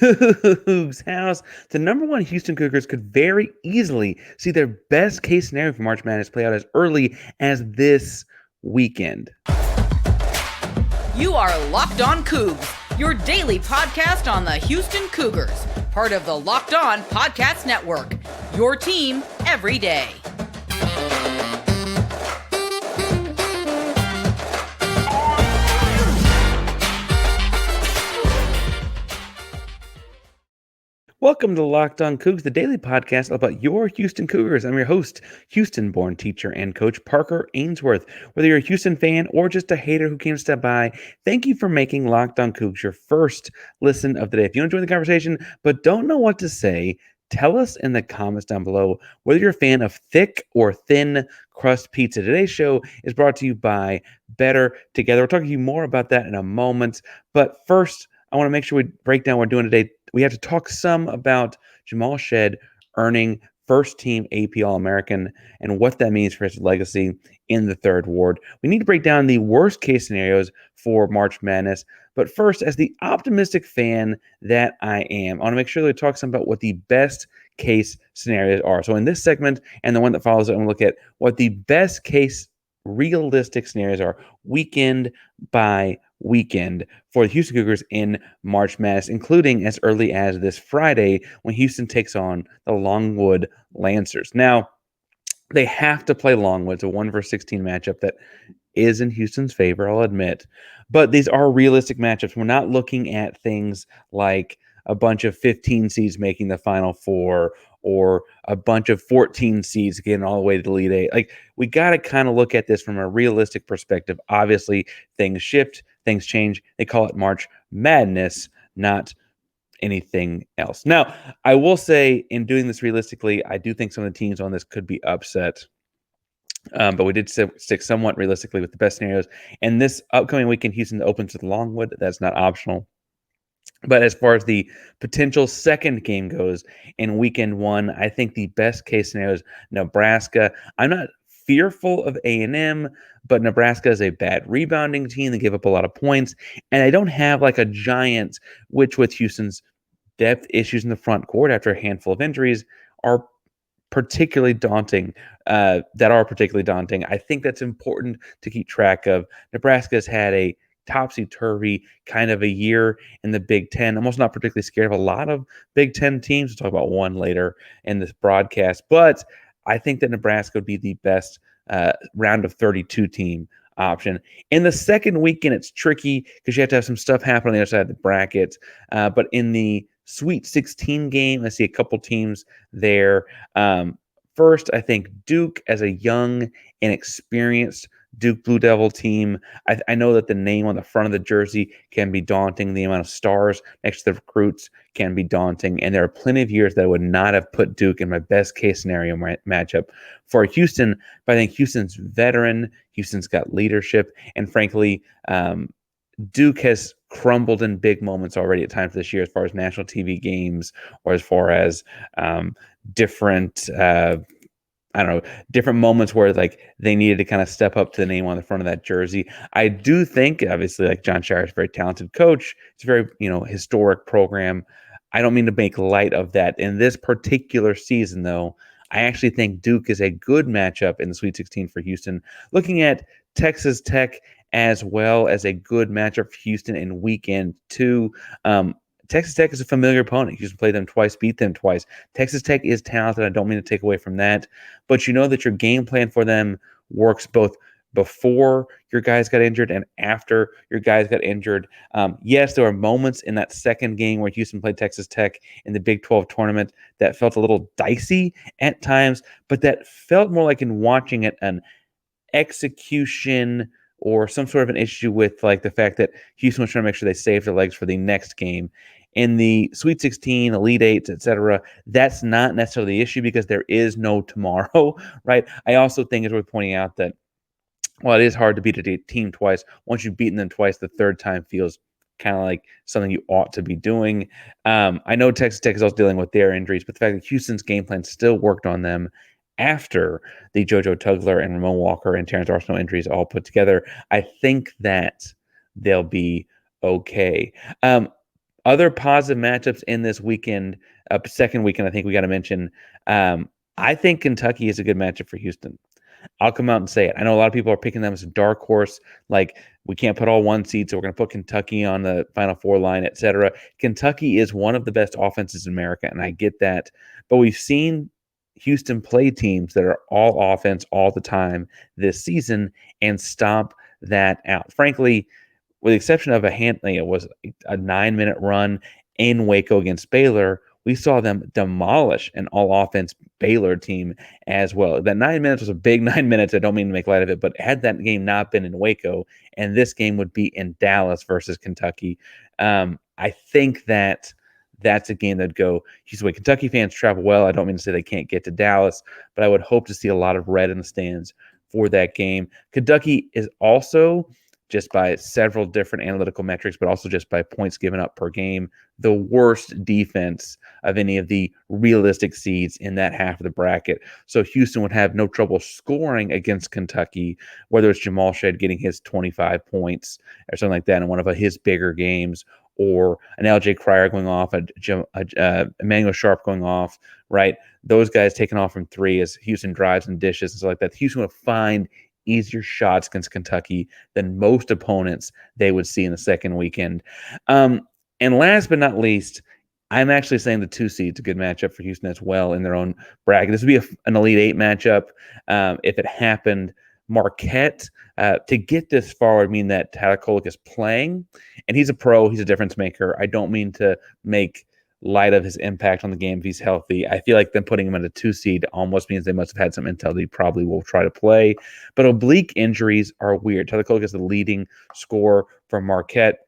Coogs House. The number one Houston Cougars could very easily see their best case scenario for March Madness play out as early as this weekend. You are Locked On Coogs, your daily podcast on the Houston Cougars, part of the Locked On Podcast Network, your team every day. Welcome to Locked On Coogs, the daily podcast about your Houston Cougars. I'm your host, Houston-born teacher and coach Parker Ainsworth. Whether you're a Houston fan or just a hater who came to step by, thank you for making Locked On Coogs your first listen of the day. If you enjoy the conversation but don't know what to say, tell us in the comments down below whether you're a fan of thick or thin crust pizza. Today's show is brought to you by Better Together. We'll talk to you more about that in a moment. But first, I want to make sure we break down what we're doing today. We have to talk some about Jamal Shead earning first-team AP All-American and what that means for his legacy in the Third Ward. We need to break down the worst-case scenarios for March Madness. But first, as the optimistic fan that I am, I want to make sure that we talk some about what the best-case scenarios are. So in this segment and the one that follows it, I'm going to look at what the best-case realistic scenarios are weekend by weekend for the Houston Cougars in March Madness, including as early as this Friday when Houston takes on the Longwood Lancers. Now, they have to play Longwood. It's a 1-16 matchup that is in Houston's favor, I'll admit. But these are realistic matchups. We're not looking at things like a bunch of 15 seeds making the Final Four or a bunch of 14 seeds getting all the way to the Elite Eight. Like, we got to kind of look at this from a realistic perspective. Obviously, things shift, things change. They call it March Madness, not anything else. Now, I will say, in doing this realistically, I do think some of the teams on this could be upset. But we did stick somewhat realistically with the best scenarios. And this upcoming weekend, Houston opens with Longwood. That's not optional. But as far as the potential second game goes in weekend one, I think the best case scenario is Nebraska. I'm not fearful of A&M, but Nebraska is a bad rebounding team. They give up a lot of points. And I don't have like a giant, which with Houston's depth issues in the front court after a handful of injuries are particularly daunting. I think that's important to keep track of. Nebraska has had a topsy-turvy kind of a year in the Big Ten. I'm also not particularly scared of a lot of Big Ten teams. We'll talk about one later in this broadcast. But I think that Nebraska would be the best round of 32 team option. In the second weekend, it's tricky because you have to have some stuff happen on the other side of the bracket. But in the Sweet 16 game, I see a couple teams there. First, I think Duke as a young, inexperienced Duke Blue Devil team. I know that the name on the front of the jersey can be daunting. The amount of stars next to the recruits can be daunting. And there are plenty of years that I would not have put Duke in my best case scenario matchup for Houston. But I think Houston's veteran. Houston's got leadership. And frankly, Duke has crumbled in big moments already at times this year as far as national TV games or as far as different moments where like they needed to kind of step up to the name on the front of that jersey. I do think, obviously, like Jon Scheyer is a very talented coach. It's a very, historic program. I don't mean to make light of that. In this particular season, though, I actually think Duke is a good matchup in the Sweet 16 for Houston. Looking at Texas Tech as well as a good matchup for Houston in weekend two. Texas Tech is a familiar opponent. Houston played them twice, beat them twice. Texas Tech is talented. I don't mean to take away from that. But you know that your game plan for them works both before your guys got injured and after your guys got injured. Yes, there were moments in that second game where Houston played Texas Tech in the Big 12 tournament that felt a little dicey at times, but that felt more like in watching it an execution or some sort of an issue with like the fact that Houston was trying to make sure they saved their legs for the next game. In the Sweet 16, Elite Eights, etc., that's not necessarily the issue because there is no tomorrow, right? I also think it's worth pointing out that while it is hard to beat a team twice, once you've beaten them twice, the third time feels kind of like something you ought to be doing. I know Texas Tech is also dealing with their injuries, but the fact that Houston's game plan still worked on them after the JoJo Tugler and Ramon Walker and Terrence Arsenault injuries all put together, I think that they'll be okay. Other positive matchups in this weekend, second weekend, I think we got to mention. I think Kentucky is a good matchup for Houston. I'll come out and say it. I know a lot of people are picking them as a dark horse. Like, we can't put all one seed, so we're going to put Kentucky on the Final Four line, etc. Kentucky is one of the best offenses in America, and I get that. But we've seen Houston play teams that are all offense all the time this season and stomp that out. Frankly, with the exception of it was a 9-minute run in Waco against Baylor, we saw them demolish an all-offense Baylor team as well. That 9 minutes was a big 9 minutes. I don't mean to make light of it, but had that game not been in Waco, and this game would be in Dallas versus Kentucky, I think that's a game that'd go Houston way. Kentucky fans travel well. I don't mean to say they can't get to Dallas, but I would hope to see a lot of red in the stands for that game. Kentucky is also, just by several different analytical metrics, but also just by points given up per game, the worst defense of any of the realistic seeds in that half of the bracket. So Houston would have no trouble scoring against Kentucky, whether it's Jamal Shead getting his 25 points or something like that in one of his bigger games, or an LJ Cryer going off, Emmanuel Sharp going off, right? Those guys taking off from three as Houston drives and dishes and stuff like that. Houston would find easier shots against Kentucky than most opponents they would see in the second weekend. And last but not least, I'm actually saying the 2 seed's a good matchup for Houston as well in their own bracket. This would be an Elite Eight matchup if it happened. Marquette, to get this far would mean that Tyler Kolek is playing, and he's a pro. He's a difference maker. I don't mean to make light of his impact on the game if he's healthy. I feel like them putting him in a 2 seed almost means they must have had some intel that he probably will try to play. But oblique injuries are weird. Tyler Kolek is the leading scorer for Marquette.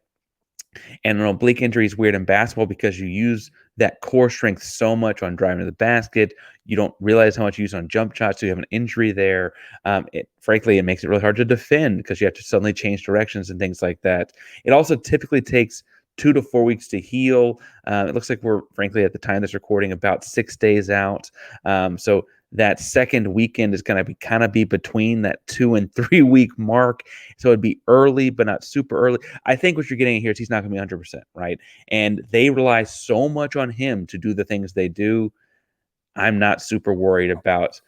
And an oblique injury is weird in basketball because you use that core strength so much on driving to the basket. You don't realize how much you use on jump shots, so you have an injury there. Frankly, it makes it really hard to defend because you have to suddenly change directions and things like that. It also typically takes 2 to 4 weeks to heal. It looks like we're, frankly, at the time of this recording, about 6 days out. So that second weekend is going to be between that 2 and 3 week mark. So it'd be early, but not super early. I think what you're getting here is he's not going to be 100%, right? And they rely so much on him to do the things they do. I'm not super worried about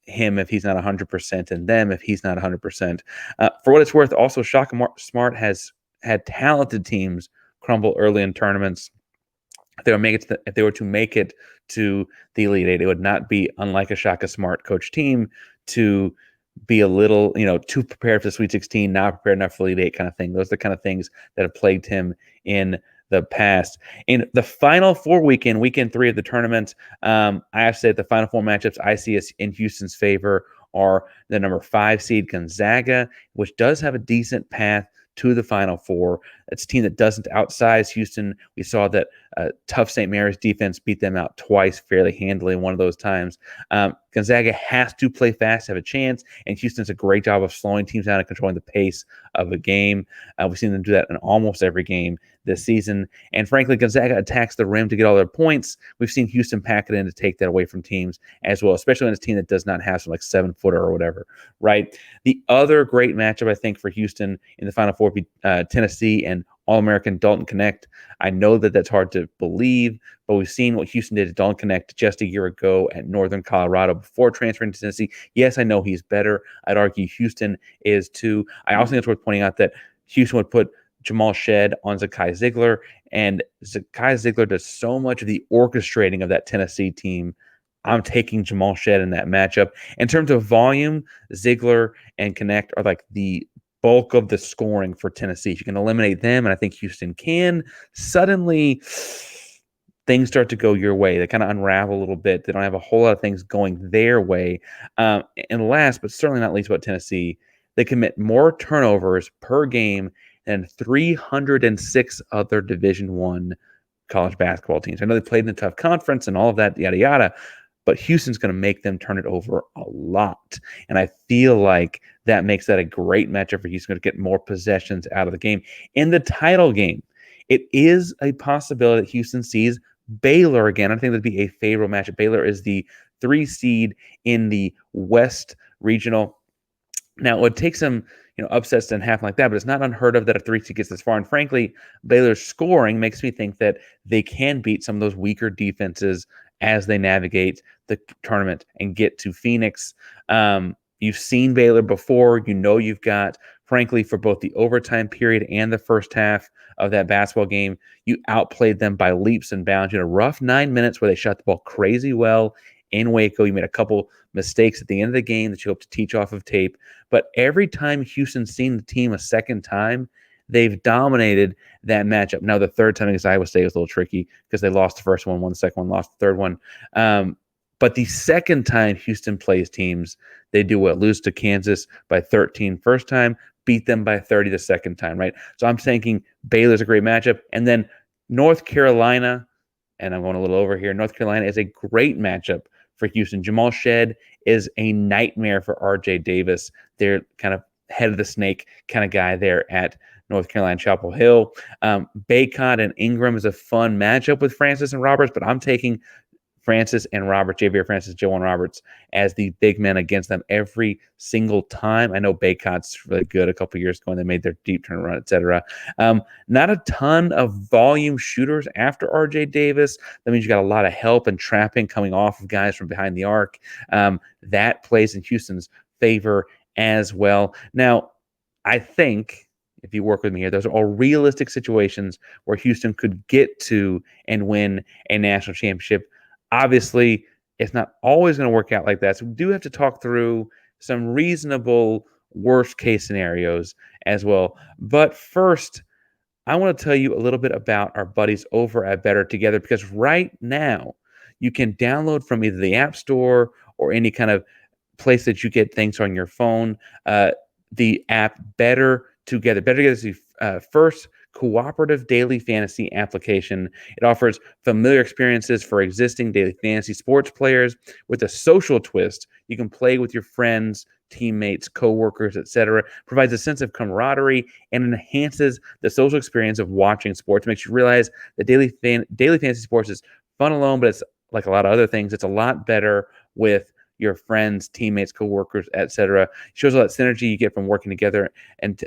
him if he's not 100% and them if he's not 100%. For what it's worth, also Shaka Smart has had talented teams crumble early in tournaments. If they were to make it to the Elite Eight, it would not be unlike a Shaka Smart coach team to be a little, too prepared for the Sweet 16, not prepared enough for the Elite Eight kind of thing. Those are the kind of things that have plagued him in the past. In the Final Four weekend 3 of the tournament, I have to say the Final Four matchups I see as in Houston's favor are the number 5 seed Gonzaga, which does have a decent path to the Final Four. It's a team that doesn't outsize Houston. We saw that tough St. Mary's defense beat them out twice fairly handily one of those times. Gonzaga has to play fast to have a chance, and Houston's a great job of slowing teams down and controlling the pace of a game. We've seen them do that in almost every game this season. And frankly, Gonzaga attacks the rim to get all their points. We've seen Houston pack it in to take that away from teams as well, especially when it's a team that does not have some 7-footer or whatever, right? The other great matchup, I think, for Houston in the Final Four would be Tennessee and All-American Dalton Knecht. I know that that's hard to believe, but we've seen what Houston did to Dalton Knecht just a year ago at Northern Colorado before transferring to Tennessee. Yes, I know he's better. I'd argue Houston is too. I also think it's worth pointing out that Houston would put Jamal Shead on Zakai Ziegler, and Zakai Ziegler does so much of the orchestrating of that Tennessee team. I'm taking Jamal Shead in that matchup. In terms of volume, Ziegler and Knecht are like the bulk of the scoring for Tennessee. If you can eliminate them, and I think Houston can, suddenly things start to go your way. They kind of unravel a little bit. They don't have a whole lot of things going their way. And last, but certainly not least about Tennessee, they commit more turnovers per game than 306 other Division I college basketball teams. I know they played in a tough conference and all of that, yada, yada, but Houston's going to make them turn it over a lot. And I feel like that makes that a great matchup for Houston to get more possessions out of the game. In the title game, it is a possibility that Houston sees Baylor again. I think that'd be a favorable matchup. Baylor is the 3 seed in the West Regional. Now, it would take some upsets and happen like that, but it's not unheard of that a 3 seed gets this far. And frankly, Baylor's scoring makes me think that they can beat some of those weaker defenses as they navigate the tournament and get to Phoenix. You've seen Baylor before. You've got, frankly, for both the overtime period and the first half of that basketball game, you outplayed them by leaps and bounds. You had a rough 9 minutes where they shot the ball crazy well in Waco. You made a couple mistakes at the end of the game that you hope to teach off of tape. But every time Houston's seen the team a second time, they've dominated that matchup. Now, the third time against Iowa State was a little tricky because they lost the first one, won the second one, lost the third one. But the second time Houston plays teams, they do what? Lose to Kansas by 13 first time, beat them by 30 the second time, right? So I'm thinking Baylor's a great matchup. And then North Carolina, and I'm going a little over here, North Carolina is a great matchup for Houston. Jamal Shead is a nightmare for RJ Davis. They're kind of head of the snake kind of guy there at North Carolina Chapel Hill. Bacot and Ingram is a fun matchup with Francis and Roberts, but I'm taking Francis and Roberts, Javier Francis, Joan Roberts, as the big men against them every single time. I know Bacot's really good a couple years ago when they made their deep turn run, etc. Not a ton of volume shooters after RJ Davis. That means you got a lot of help and trapping coming off of guys from behind the arc. That plays in Houston's favor as well. Now, I think if you work with me here, those are all realistic situations where Houston could get to and win a national championship. Obviously, it's not always going to work out like that. So we do have to talk through some reasonable worst case scenarios as well. But first, I want to tell you a little bit about our buddies over at Better Together, because right now you can download from either the App Store or any kind of place that you get things on your phone, the app Better Together. Better Together is the first cooperative daily fantasy application. It offers familiar experiences for existing daily fantasy sports players with a social twist. You can play with your friends, teammates, coworkers, etc. Provides a sense of camaraderie and enhances the social experience of watching sports. Makes you realize that daily fantasy sports is fun alone, but it's like a lot of other things. It's a lot better with your friends, teammates, coworkers, etc. Shows all that synergy you get from working together, and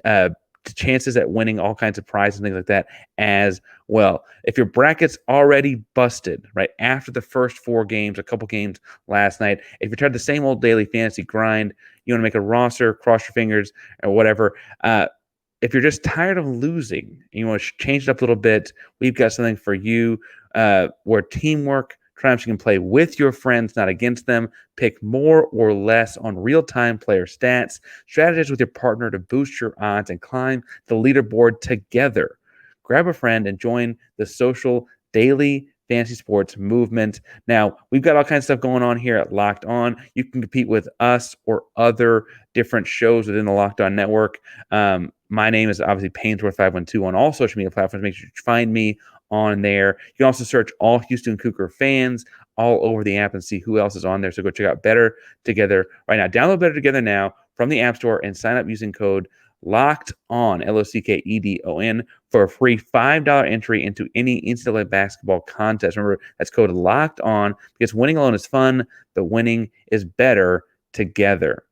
chances at winning all kinds of prizes and things like that as well. If your bracket's already busted, right, after the first 4 games, a couple games last night, if you're tired of the same old daily fantasy grind, you want to make a roster, cross your fingers, or whatever, if you're just tired of losing and you want to change it up a little bit, we've got something for you where teamwork triumphs. You can play with your friends, not against them. Pick more or less on real-time player stats. Strategize with your partner to boost your odds and climb the leaderboard together. Grab a friend and join the social daily fantasy sports movement. Now, we've got all kinds of stuff going on here at Locked On. You can compete with us or other different shows within the Locked On network. My name is obviously Painsworth512 on all social media platforms. Make sure you find me on there. You can also search all Houston Cougar fans all over the app and see who else is on there. So go check out Better Together right now. Download Better Together now from the App Store and sign up using code Locked On, LOCKEDON, for a free $5 entry into any NCAA basketball contest. Remember, that's code Locked On, because winning alone is fun, but winning is better together.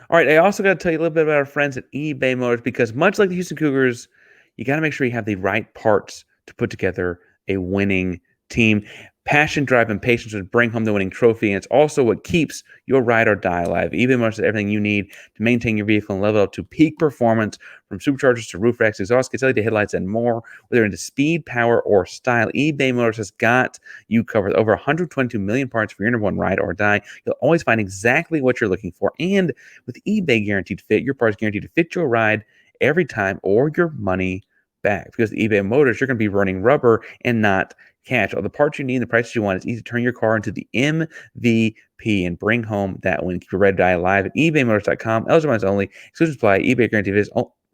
All right, I also got to tell you a little bit about our friends at eBay Motors, because much like the Houston Cougars, you got to make sure you have the right parts to put together a winning team. Passion, drive, and patience would bring home the winning trophy, and it's also what keeps your ride or die alive. eBay Motors has everything you need to maintain your vehicle and level up to peak performance, from superchargers to roof racks, exhaust kits, LED headlights, and more. Whether into speed, power, or style, eBay Motors has got you covered. Over 122 million parts for your number one ride or die. You'll always find exactly what you're looking for, and with eBay Guaranteed Fit, your parts guaranteed to fit your ride every time or your money back. Because the eBay Motors, you're going to be running rubber and not cash. All the parts you need, the prices you want. It's easy to turn your car into the MVP and bring home that win. Keep your ride or die alive at ebaymotors.com. Eligible ones only. Exclusive supply. eBay Guaranteed is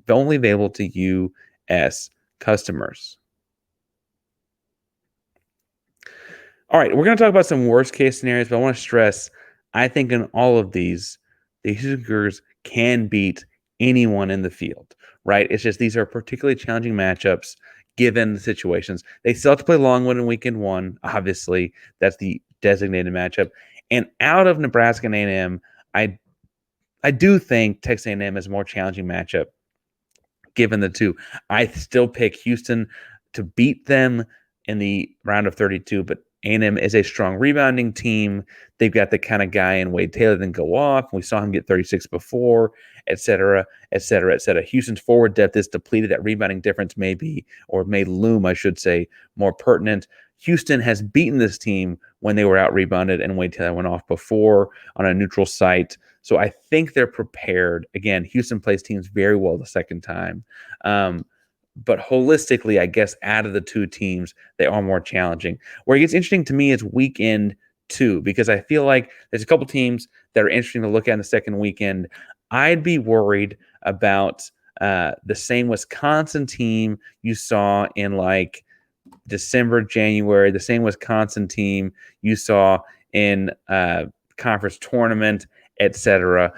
only available to U.S. customers. All right, we're going to talk about some worst case scenarios, but I want to stress, I think in all of these, the Houston Cougars can beat anyone in the field, right? It's just these are particularly challenging matchups given the situations. They still have to play Longwood in weekend 1. Obviously, that's the designated matchup. And out of Nebraska and A&M, I do think Texas A&M is a more challenging matchup given the two. I still pick Houston to beat them in the round of 32, but A&M is a strong rebounding team. They've got the kind of guy in Wade Taylor that can go off. We saw him get 36 before, et cetera, et cetera, et cetera. Houston's forward depth is depleted. That rebounding difference may be, or may loom, I should say, more pertinent. Houston has beaten this team when they were out rebounded and Wade Taylor went off before on a neutral site. So I think they're prepared. Again, Houston plays teams very well the second time. But holistically, I guess out of the two teams, they are more challenging. Where it gets interesting to me is weekend 2, because I feel like there's a couple teams that are interesting to look at in the second weekend. I'd be worried about the same Wisconsin team you saw in like December, January, the same Wisconsin team you saw in conference tournament, etc.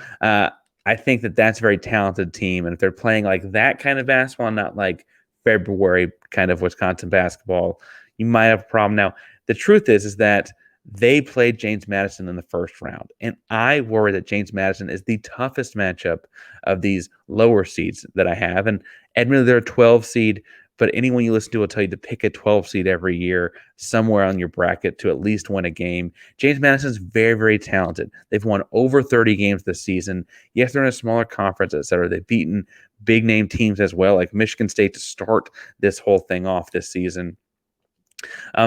I think that that's a very talented team. And if they're playing like that kind of basketball, not like February kind of Wisconsin basketball, you might have a problem. Now, the truth is that they played James Madison in the first round. And I worry that James Madison is the toughest matchup of these lower seeds that I have. And admittedly, they're a 12 seed, but anyone you listen to will tell you to pick a 12 seed every year somewhere on your bracket to at least win a game. James Madison's very, very talented. They've won over 30 games this season. Yes, they're in a smaller conference, et cetera. They've beaten big-name teams as well, like Michigan State, to start this whole thing off this season.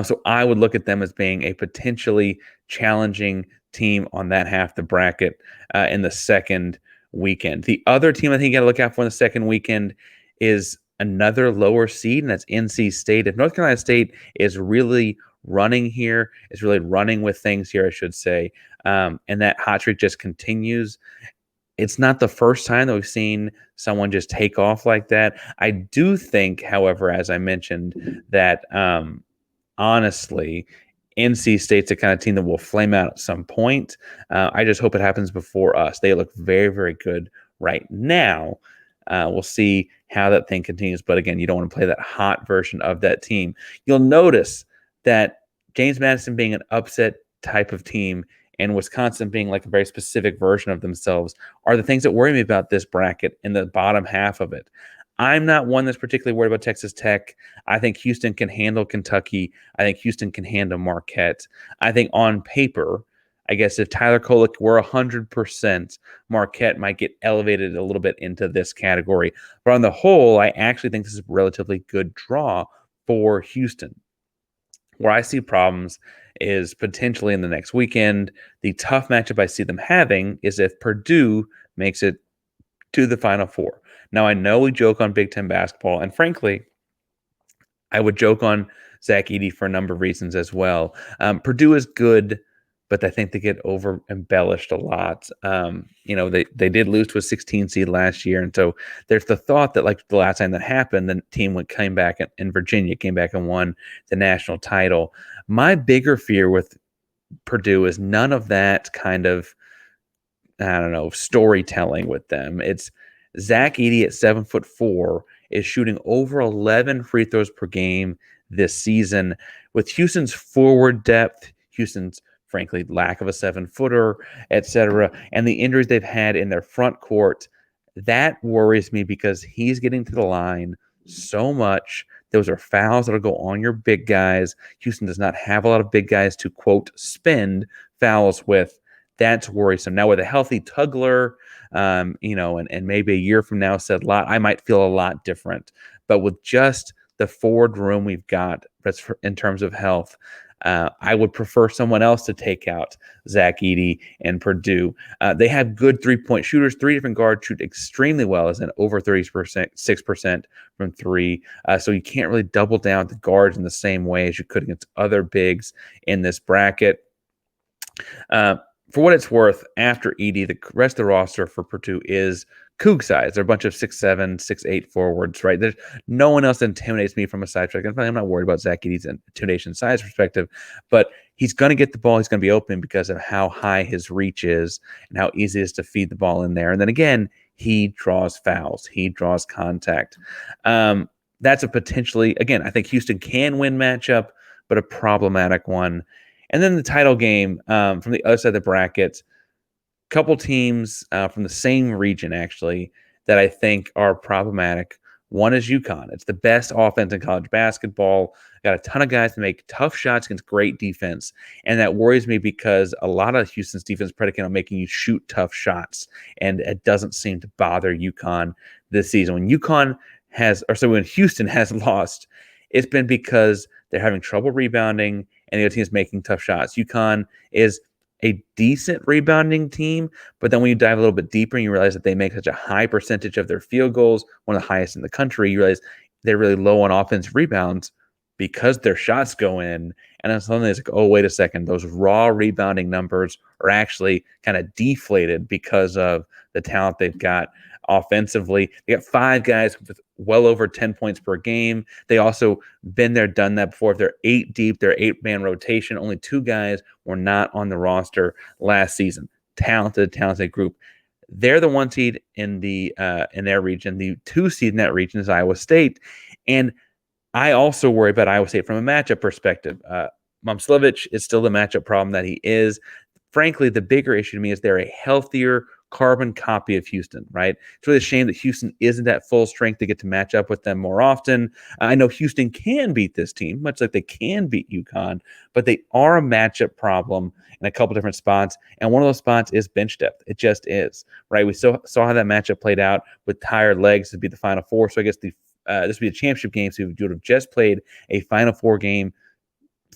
So I would look at them as being a potentially challenging team on that half the bracket in the second weekend. The other team I think you got to look out for in the second weekend is another lower seed, and that's NC State. If North Carolina State is really running here, is really running with things here, I should say, and that hot streak just continues, it's not the first time that we've seen someone just take off like that. I do think, however, as I mentioned, that honestly, NC State's the kind of team that will flame out at some point. I just hope it happens before us. They look very, very good right now. We'll see how that thing continues. But again, you don't want to play that hot version of that team. You'll notice that James Madison being an upset type of team and Wisconsin being like a very specific version of themselves are the things that worry me about this bracket in the bottom half of it. I'm not one that's particularly worried about Texas Tech. I think Houston can handle Kentucky. I think Houston can handle Marquette. I think on paper, I guess if Tyler Kolek were 100%, Marquette might get elevated a little bit into this category. But on the whole, I actually think this is a relatively good draw for Houston. Where I see problems is potentially in the next weekend. The tough matchup I see them having is if Purdue makes it to the Final Four. Now, I know we joke on Big Ten basketball, and frankly, I would joke on Zach Edey for a number of reasons as well. Purdue is good, but I think they get over embellished a lot. They did lose to a 16 seed last year, and so there's the thought that like the last time that happened, the team came back in Virginia, came back and won the national title. My bigger fear with Purdue is none of that kind of, I don't know, storytelling with them. It's Zach Edey at 7'4" is shooting over 11 free throws per game this season. With Houston's forward depth, Houston's frankly lack of a 7-footer, etc., and the injuries they've had in their front court, that worries me because he's getting to the line so much. Those are fouls that'll go on your big guys. Houston does not have a lot of big guys to, quote, spend fouls with. That's worrisome. Now, with a healthy Tugler, and maybe a year from now, said lot, I might feel a lot different. But with just the forward room we've got in terms of health, I would prefer someone else to take out Zach Edey and Purdue. They have good three-point shooters. 3 different guards shoot extremely well, as in over 6% from three. So you can't really double down the guards in the same way as you could against other bigs in this bracket. For what it's worth, after Edey, the rest of the roster for Purdue is Coug size. They're a bunch of 6'7", 6'8" forwards, right? There's no one else that intimidates me from a size perspective. I'm not worried about Zach Edey's intimidation size perspective, but he's going to get the ball. He's going to be open because of how high his reach is and how easy it is to feed the ball in there. And then again, he draws fouls. He draws contact. That's a potentially, again, I think Houston can win matchup, but a problematic one. And then the title game from the other side of the bracket, couple teams from the same region, actually, that I think are problematic. One is UConn. It's the best offense in college basketball. Got a ton of guys to make tough shots against great defense. And that worries me because a lot of Houston's defense is predicated on making you shoot tough shots. And it doesn't seem to bother UConn this season. When when Houston has lost, it's been because they're having trouble rebounding and the other team is making tough shots. UConn is a decent rebounding team, but then when you dive a little bit deeper and you realize that they make such a high percentage of their field goals, one of the highest in the country, you realize they're really low on offensive rebounds because their shots go in. And then suddenly it's like, oh, wait a second, those raw rebounding numbers are actually kind of deflated because of the talent they've got offensively. They got 5 guys with well over 10 points per game. They also been there, done that before. If they're 8 deep, they're 8-man rotation. Only 2 guys were not on the roster last season. Talented group. They're the 1 seed in their region. The 2 seed in that region is Iowa State. And I also worry about Iowa State from a matchup perspective. Momslavich is still the matchup problem that he is. Frankly, the bigger issue to me is they're a healthier carbon copy of Houston, right? It's really a shame that Houston isn't at full strength to get to match up with them more often. I know Houston can beat this team, much like they can beat UConn, but they are a matchup problem in a couple different spots. And one of those spots is bench depth. It just is, right? We saw how that matchup played out with tired legs to be the Final Four. So I guess this would be a championship game. So you would have just played a Final Four game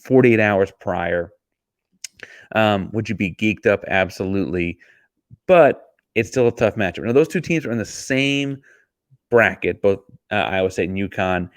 48 hours prior. Would you be geeked up? Absolutely. But it's still a tough matchup. Now, those 2 teams are in the same bracket, both Iowa State and UConn,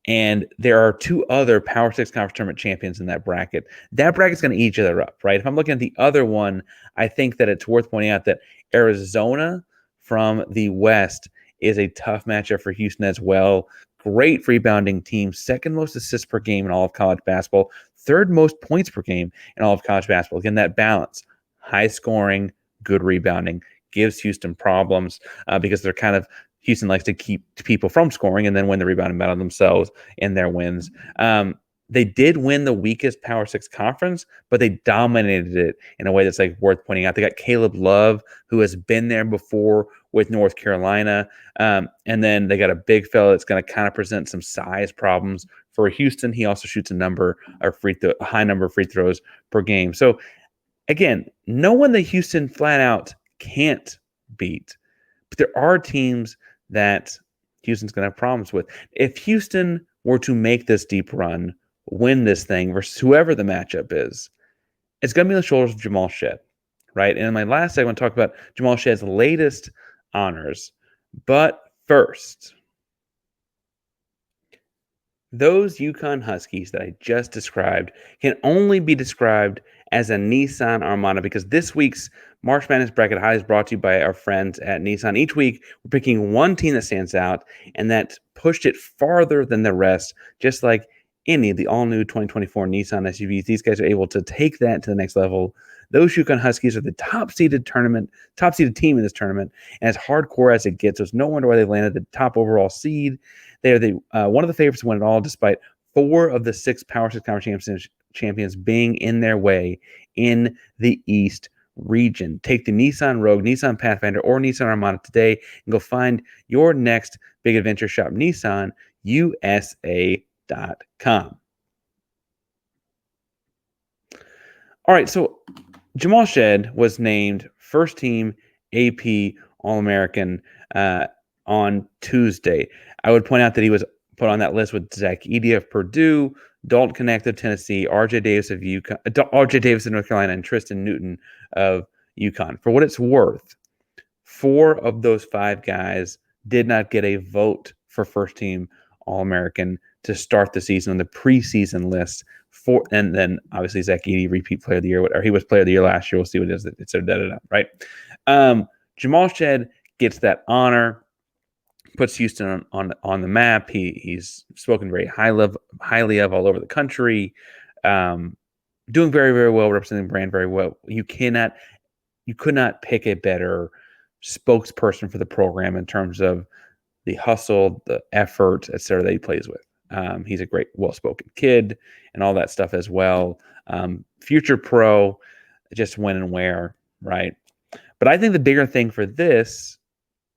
and there are 2 other Power 6 conference tournament champions in that bracket. That bracket's going to eat each other up, right? If I'm looking at the other one, I think that it's worth pointing out that Arizona from the West is a tough matchup for Houston as well. Great rebounding team, 2nd most assists per game in all of college basketball, 3rd most points per game in all of college basketball. Again, that balance, high scoring, good rebounding, gives Houston problems because they're kind of Houston likes to keep people from scoring and then win the rebounding battle themselves in their wins. They did win the weakest Power 6 conference, but they dominated it in a way that's like worth pointing out. They got Caleb Love, who has been there before with North Carolina. And then they got a big fella that's going to kind of present some size problems for Houston. He also shoots a high number of free throws per game. So again, no one that Houston flat out can't beat, but there are teams that Houston's going to have problems with. If Houston were to make this deep run, win this thing versus whoever the matchup is, it's going to be on the shoulders of Jamal Shead, right? And in my last segment, I want to talk about Jamal Shead's latest honors. But first, those UConn Huskies that I just described can only be described as a Nissan Armada because this week's March Madness Bracket High is brought to you by our friends at Nissan. Each week, we're picking one team that stands out and that pushed it farther than the rest, just like any of the all-new 2024 Nissan SUVs. These guys are able to take that to the next level. Those UConn Huskies are the top-seeded team in this tournament, and as hardcore as it gets, so it's no wonder why they landed the top overall seed. They are one of the favorites to win it all, despite 4 of the 6 Power 6 Conference champions being in their way in the East region. Take the Nissan Rogue, Nissan Pathfinder, or Nissan Armada today and go find your next big adventure shop. Nissan USA.com. All right, so Jamal Shead was named first team AP All-American on Tuesday. I would point out that he was put on that list with Zach Edey of Purdue, Dalton Knecht of Tennessee, RJ Davis of North Carolina, and Tristan Newton of UConn. For what it's worth, 4 of those 5 guys did not get a vote for first team All-American to start the season on the preseason list. And then obviously Zach Edey, repeat player of the year, or he was player of the year last year. We'll see what it is. It's right? Jamal Shead gets that honor, puts Houston on the map. He's spoken very highly of all over the country, doing very, very well, representing the brand very well. You could not pick a better spokesperson for the program in terms of the hustle, the effort, etc. that he plays with. He's a great, well-spoken kid and all that stuff as well. future pro, just when and where, right? But I think the bigger thing for this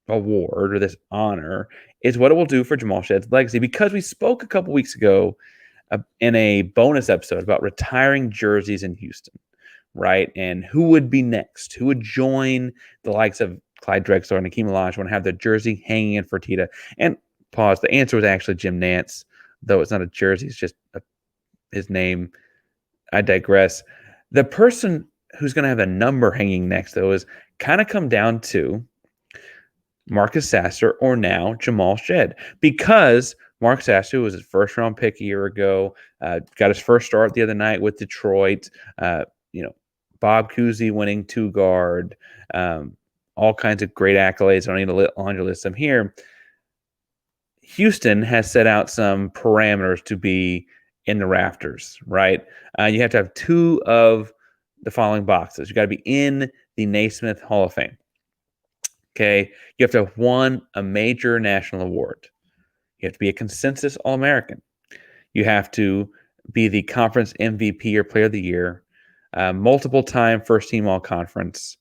award or this honor is what it will do for Jamal Shead's legacy, because we spoke a couple weeks ago in a bonus episode about retiring jerseys in Houston, right? And who would be next? Who would join the likes of Clyde Drexler and Hakeem Olajuwon and have their jersey hanging in Fertitta? And pause. The answer was actually Jim Nantz, though it's not a jersey. It's just his name. I digress. The person who's going to have a number hanging next, though, is kind of come down to Marcus Sasser or now Jamal Shead, because Mark Sasser was his first-round pick a year ago, got his first start the other night with Detroit, Bob Cousy winning two-guard, all kinds of great accolades. I don't need to laundry list them here. Houston has set out some parameters to be in the rafters, right? You have to have two of the following boxes. You got to be in the Naismith Hall of Fame. Okay, you have to have won a major national award. You have to be a consensus All-American. You have to be the conference MVP or Player of the Year, multiple-time first-team All-Conference,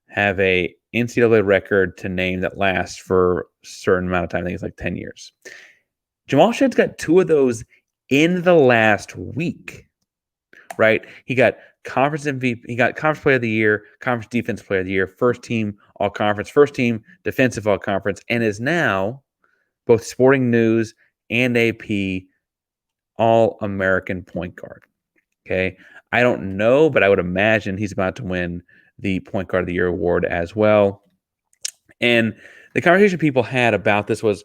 have a NCAA record to name that lasts for a certain amount of time. I think it's like 10 years. Jamal Shead's got two of those in the last week, right? He got conference MVP, he got conference Player of the Year, conference Defense Player of the Year, first-team All-Conference, first-team Defensive All-Conference, and is now both Sporting News and AP All-American point guard. Okay. I don't know, but I would imagine he's about to win the Point Guard of the Year award as well. And the conversation people had about this was,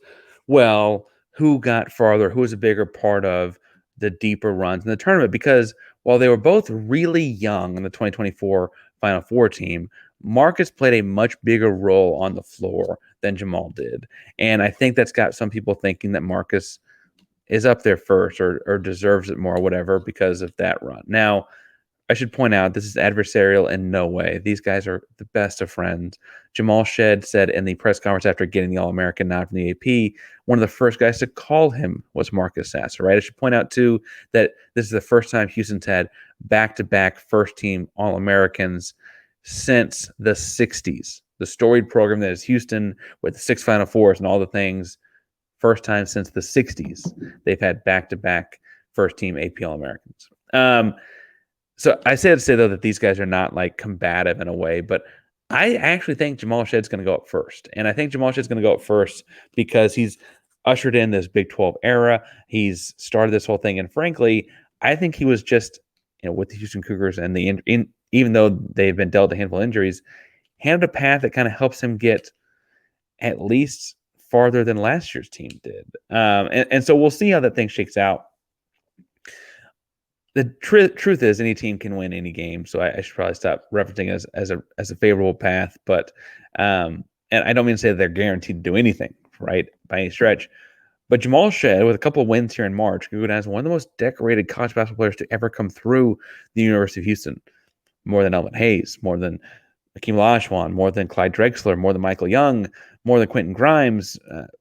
well, who got farther? Who was a bigger part of the deeper runs in the tournament? Because while they were both really young in the 2024 Final Four team, Marcus played a much bigger role on the floor than Jamal did. And I think that's got some people thinking that Marcus is up there first or deserves it more or whatever because of that run. Now, I should point out, this is adversarial in no way. These guys are the best of friends. Jamal Shead said in the press conference after getting the All-American nod from the AP, one of the first guys to call him was Marcus Sasser, right? I should point out, too, that this is the first time Houston's had back-to-back first-team All-Americans since the 60s. The storied program that is Houston with the 6 Final Fours and all the things, first time since the 60s they've had back-to-back first-team AP All-Americans. So I say to say, though, that these guys are not like combative in a way, but I actually think Jamal Shead's going to go up first. And I think Jamal Shead's going to go up first because he's ushered in this Big 12 era. He's started this whole thing. And frankly, I think he was just, with the Houston Cougars and even though they've been dealt a handful of injuries, handed a path that kind of helps him get at least farther than last year's team did. And so we'll see how that thing shakes out. The truth is, any team can win any game, so I should probably stop referencing it as a favorable path. But and I don't mean to say that they're guaranteed to do anything, right, by any stretch. But Jamal Shead, with a couple of wins here in March, could go down as one of the most decorated college basketball players to ever come through the University of Houston. More than Elvin Hayes, more than Hakeem Olajuwon, more than Clyde Drexler, more than Michael Young, more than Quentin Grimes,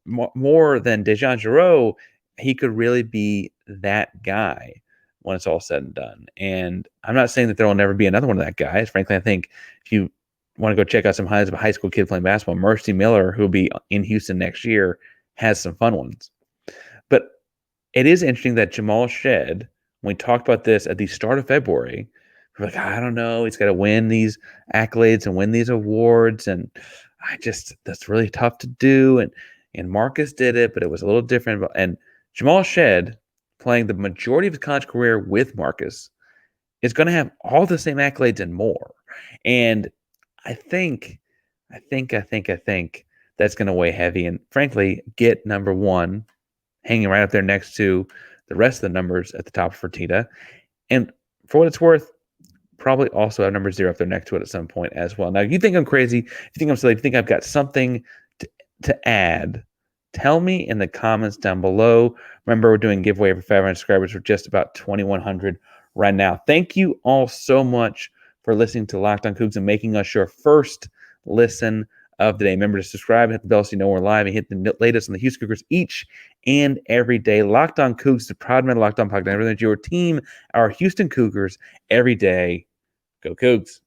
more than Dejan Jarreau. He could really be that guy when it's all said and done. And I'm not saying that there will never be another one of that guys. Frankly, I think if you want to go check out some highlights of a high school kid playing basketball, Mercy Miller, who will be in Houston next year, has some fun ones. But it is interesting that Jamal Shead, when we talked about this at the start of February, we're like, I don't know, he's got to win these accolades and win these awards. And that's really tough to do. And Marcus did it, but it was a little different. And Jamal Shead, playing the majority of his college career with Marcus, is going to have all the same accolades and more. And I think that's going to weigh heavy and, frankly, get number one hanging right up there next to the rest of the numbers at the top of Fertitta. And for what it's worth, probably also have number 0 up there next to it at some point as well. Now, if you think I'm crazy, if you think I'm silly, if you think I've got something to add, tell me in the comments down below. Remember, we're doing giveaway for 500 subscribers. We're just about 2,100 right now. Thank you all so much for listening to Locked On Coogs and making us your first listen of the day. Remember to subscribe, hit the bell so you know we're live, and hit the latest on the Houston Cougars each and every day. Locked On Coogs, the proud member of Locked On Podcast. Everything your team, our Houston Cougars, every day. Go Cougs.